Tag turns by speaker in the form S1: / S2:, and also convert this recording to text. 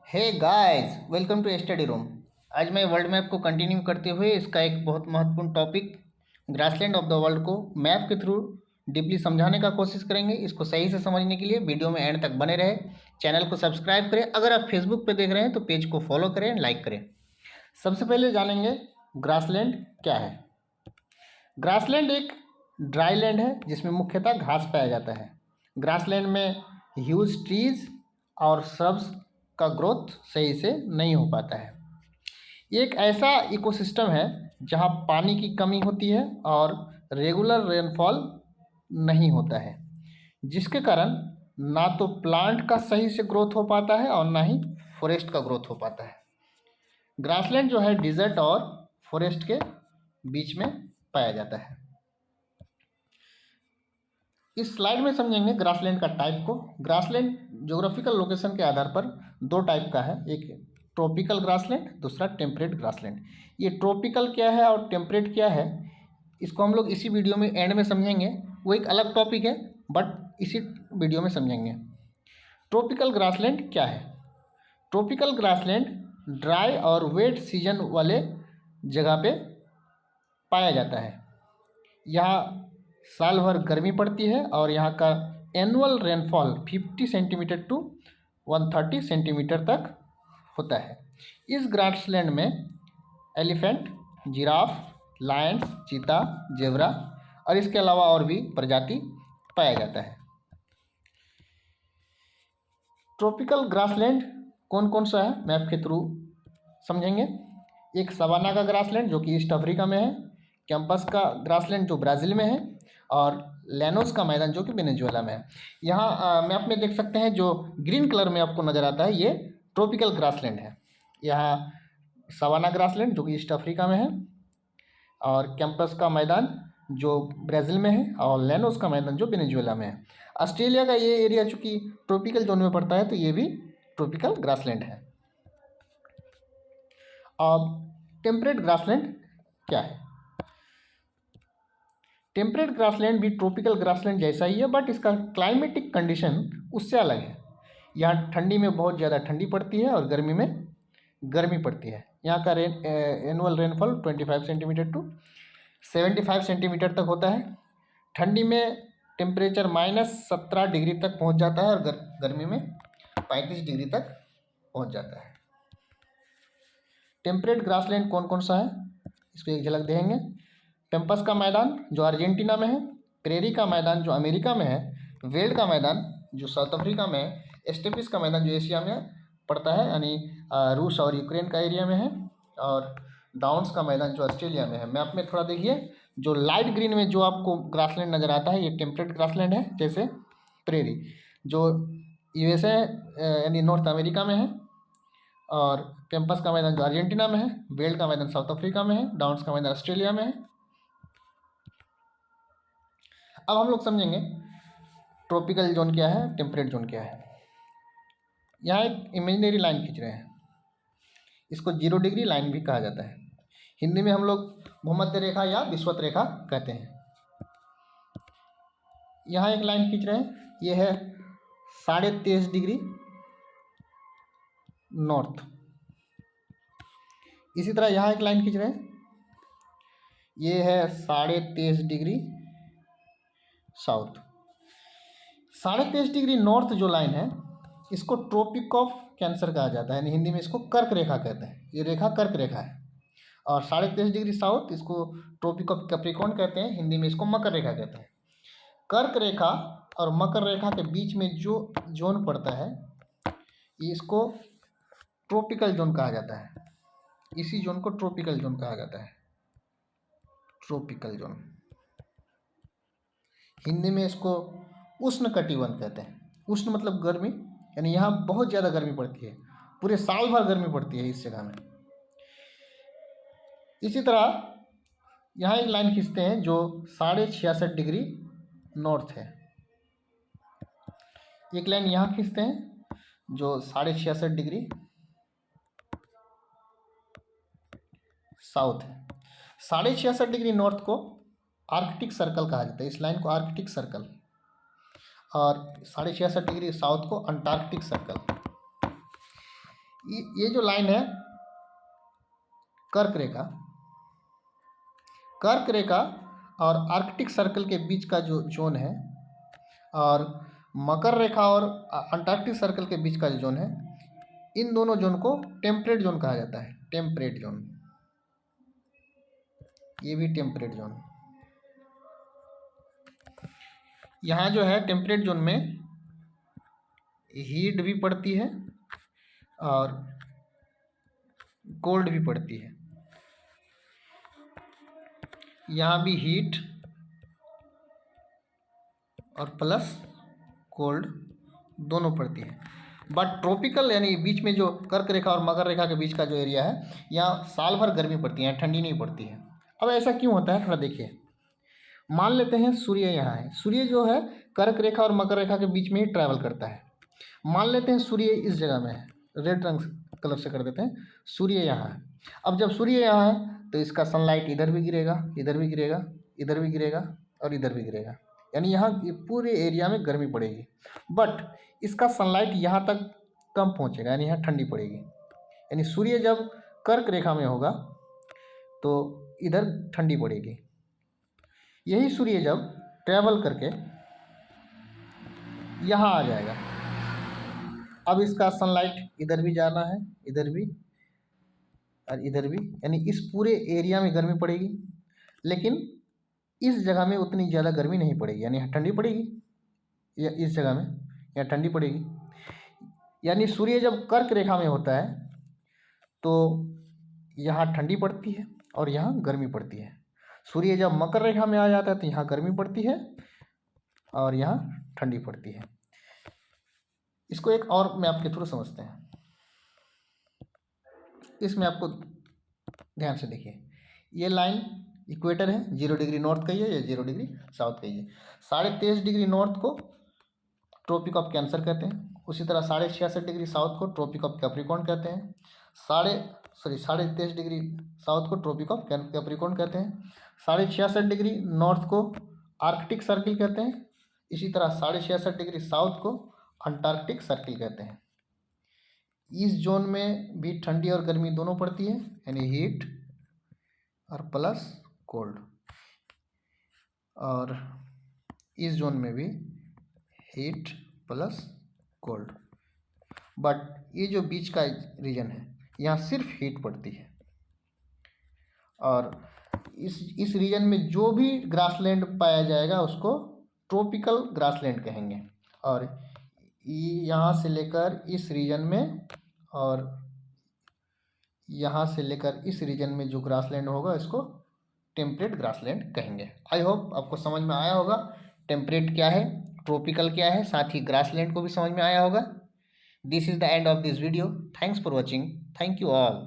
S1: Hey guys, welcome to study room. आज मैं world map को कंटिन्यू करते हुए इसका एक बहुत महत्वपूर्ण topic grassland of the world को मैप के थ्रू डीपली समझाने का कोशिश करेंगे। इसको सही से समझने के लिए वीडियो में एंड तक बने रहे। चैनल को सब्सक्राइब करें। अगर आप फेसबुक पे देख रहे हैं तो पेज को फॉलो करें, लाइक करें। सबसे पहले जानेंगे ग्रासलैंड क्या है। ग्रासलैंड एक ड्राई लैंड है जिसमें मुख्यतः घास पाया जाता है। ग्रासलैंड में ह्यूज ट्रीज और श्रब्स का ग्रोथ सही से नहीं हो पाता है। ये एक ऐसा इकोसिस्टम है जहाँ पानी की कमी होती है और रेगुलर रेनफॉल नहीं होता है, जिसके कारण ना तो प्लांट का सही से ग्रोथ हो पाता है और ना ही फॉरेस्ट का ग्रोथ हो पाता है। ग्रासलैंड जो है डिजर्ट और फॉरेस्ट के बीच में पाया जाता है। इस स्लाइड में समझेंगे ग्रासलैंड का टाइप को। ग्रासलैंड ज्योग्राफिकल लोकेशन के आधार पर दो टाइप का है, एक ट्रॉपिकल ग्रासलैंड, दूसरा टेम्परेट ग्रासलैंड। ये ट्रॉपिकल क्या है और टेम्परेट क्या है, इसको हम लोग इसी वीडियो में एंड में समझेंगे। वो एक अलग टॉपिक है, बट इसी वीडियो में समझेंगे। ट्रॉपिकल ग्रासलैंड क्या है। ट्रॉपिकल ग्रासलैंड ड्राई और वेट सीजन वाले जगह पे पाया जाता है। यहाँ साल भर गर्मी पड़ती है और यहाँ का annual rainfall 50 centimetre to 130 centimetre तक होता है। इस ग्रासलैंड में एलिफेंट, जिराफ, लायंस, चीता, जेब्रा और इसके अलावा और भी प्रजाति पाया जाता है। ट्रॉपिकल ग्रासलैंड कौन कौन सा है मैप के थ्रू समझेंगे। एक सवाना का ग्रासलैंड जो कि ईस्ट अफ्रीका में है, कैंपस का ग्रासलैंड जो ब्राज़ील में है, और लैनोस का मैदान जो कि वेनेजुएला में है। यहाँ मैप में देख सकते हैं जो ग्रीन कलर में आपको नज़र आता है, ये ट्रॉपिकल ग्रासलैंड है। यहाँ सवाना ग्रासलैंड जो कि ईस्ट अफ्रीका में है, और कैंपस का मैदान जो ब्राज़ील में है, और लैनोस का मैदान जो वेनेजुएला में है। ऑस्ट्रेलिया का ये एरिया चूँकि ट्रॉपिकल जोन में पड़ता है तो ये भी ट्रॉपिकल ग्रासलैंड है। अब टेम्परेट ग्रासलैंड क्या है। टेम्परेट ग्रासलैंड भी ट्रॉपिकल ग्रासलैंड जैसा ही है, बट इसका क्लाइमेटिक कंडीशन उससे अलग है। यहाँ ठंडी में बहुत ज़्यादा ठंडी पड़ती है और गर्मी में गर्मी पड़ती है। यहाँ का annual rainfall 25 centimetre to 75 centimetre तक होता है। ठंडी में टेम्परेचर -17 डिग्री तक पहुँच जाता है और गर्मी में 35 डिग्री तक पहुँच जाता है। टेम्परेट ग्रासलैंड कौन कौन सा है इसको एक झलक देखेंगे। कैंपस का मैदान जो अर्जेंटीना में है, प्रेरी का मैदान जो अमेरिका में है, वेल्ड का मैदान जो साउथ अफ्रीका में है, स्टेपिस का मैदान जो एशिया में पड़ता है यानी रूस और यूक्रेन का एरिया में है, और डाउन्स का मैदान जो ऑस्ट्रेलिया में है। मैप में थोड़ा देखिए, जो लाइट ग्रीन में जो आपको ग्रासलैंड नज़र आता है ये टेम्परेट ग्रासलैंड है। जैसे प्रेरी जो यूएसए यानी नॉर्थ अमेरिका में है, और कैंपस का मैदान जो अर्जेंटीना में है, वेल्ड का मैदान साउथ अफ्रीका में है, डाउन्स का मैदान ऑस्ट्रेलिया में है। अब हम लोग समझेंगे ट्रॉपिकल जोन क्या है, टेम्परेट जोन क्या है। यहाँ एक इमेजिनरी लाइन खींच रहे हैं, इसको 0 डिग्री लाइन भी कहा जाता है। हिंदी में हम लोग भूमध्य रेखा या विषुवत रेखा कहते हैं। यहाँ एक लाइन खींच रहे हैं, ये है 23.5 डिग्री नॉर्थ। इसी तरह यहाँ एक लाइन खींच रहे हैं, ये है 23.5 डिग्री साउथ। 23.5 डिग्री नॉर्थ जो लाइन है इसको ट्रॉपिक ऑफ कैंसर कहा जाता है, यानी हिंदी में इसको कर्क रेखा कहते हैं। ये रेखा कर्क रेखा है। और 23.5 डिग्री साउथ इसको ट्रॉपिक ऑफ कैप्रिकॉर्न कहते हैं, हिंदी में इसको मकर रेखा कहते हैं। कर्क रेखा और मकर रेखा के बीच में जो जोन पड़ता है इसको ट्रॉपिकल जोन कहा जाता है। इसी जोन को ट्रॉपिकल जोन कहा जाता है। ट्रॉपिकल जोन हिंदी में इसको उष्ण कटिबंध कहते हैं। उष्ण मतलब गर्मी, यानी यहाँ बहुत ज़्यादा गर्मी पड़ती है, पूरे साल भर गर्मी पड़ती है इस जगह में। इसी तरह यहाँ एक लाइन खींचते हैं जो 66.5 डिग्री नॉर्थ है। एक लाइन यहाँ खींचते हैं जो 66.5 डिग्री साउथ है। 66.5 डिग्री नॉर्थ को आर्कटिक सर्कल कहा जाता है। इस लाइन को आर्कटिक सर्कल, और 66.5 डिग्री साउथ को अंटार्कटिक सर्कल। ये जो लाइन है कर्क रेखा, कर्क रेखा और आर्कटिक सर्कल के बीच का जो जोन है, और मकर रेखा और अंटार्कटिक सर्कल के बीच का जो जोन है, इन दोनों जोन को टेम्परेट जोन कहा जाता है। टेम्परेट जोन, ये भी टेम्परेट जोन। यहाँ जो है टेम्परेट जोन में हीट भी पड़ती है और कोल्ड भी पड़ती है। यहाँ भी हीट और प्लस कोल्ड दोनों पड़ती है। बट ट्रॉपिकल यानी बीच में जो कर्क रेखा और मकर रेखा के बीच का जो एरिया है, यहाँ साल भर गर्मी पड़ती है, ठंडी नहीं पड़ती है। अब ऐसा क्यों होता है, थोड़ा देखिए। मान लेते हैं सूर्य यहाँ है, सूर्य जो है कर्क रेखा और मकर रेखा के बीच में ही ट्रैवल करता है। मान लेते हैं सूर्य इस जगह में है, रेड रंग कलर से कर देते हैं, सूर्य यहाँ है। अब जब सूर्य यहाँ है तो इसका सनलाइट इधर भी गिरेगा, इधर भी गिरेगा, इधर भी गिरेगा और इधर भी गिरेगा, यानी यहाँ पूरे एरिया में गर्मी पड़ेगी। बट इसका सनलाइट यहाँ तक कम पहुँचेगा, यानी यहाँ ठंडी पड़ेगी। यानी सूर्य जब कर्क रेखा में होगा तो इधर ठंडी पड़ेगी। यही सूर्य जब ट्रैवल करके यहाँ आ जाएगा, अब इसका सनलाइट इधर भी जाना है, इधर भी और इधर भी, यानी इस पूरे एरिया में गर्मी पड़ेगी। लेकिन इस जगह में उतनी ज़्यादा गर्मी नहीं पड़ेगी, यानी यहाँ ठंडी पड़ेगी, या इस जगह में यहाँ ठंडी पड़ेगी। यानी सूर्य जब कर्क रेखा में होता है तो यहाँ ठंडी पड़ती है और यहाँ गर्मी पड़ती है। सूर्य जब मकर रेखा में आ जाता है तो यहाँ गर्मी पड़ती है और यहाँ ठंडी पड़ती है। इसको एक और मैप के थ्रू समझते हैं। इसमें आपको ध्यान से देखिए, ये लाइन इक्वेटर है, 0 डिग्री नॉर्थ कहिए या 0 डिग्री साउथ कहिए। 23.5 डिग्री नॉर्थ को ट्रॉपिक ऑफ कैंसर कहते हैं, उसी तरह 66.5 डिग्री साउथ को ट्रॉपिक ऑफ कैप्रिकॉर्न कहते हैं। 23.5 डिग्री साउथ को ट्रॉपिक ऑफ कैप्रिकॉर्न कहते हैं। 66.5 डिग्री नॉर्थ को आर्कटिक सर्किल कहते हैं। इसी तरह 66.5 डिग्री साउथ को अंटार्कटिक सर्किल कहते हैं। इस जोन में भी ठंडी और गर्मी दोनों पड़ती है, यानी हीट और प्लस कोल्ड, और इस जोन में भी हीट प्लस कोल्ड। बट ये जो बीच का रीजन है, यहाँ सिर्फ हीट पड़ती है। और इस रीजन में जो भी ग्रासलैंड पाया जाएगा उसको ट्रॉपिकल ग्रासलैंड कहेंगे। और यहाँ से लेकर इस रीजन में और यहाँ से लेकर इस रीजन में जो ग्रासलैंड होगा इसको टेम्परेट ग्रासलैंड कहेंगे। आई होप आपको समझ में आया होगा टेम्परेट क्या है, ट्रॉपिकल क्या है, साथ ही ग्रासलैंड को भी समझ में आया होगा। This is the end of this video. Thanks for watching. Thank you all.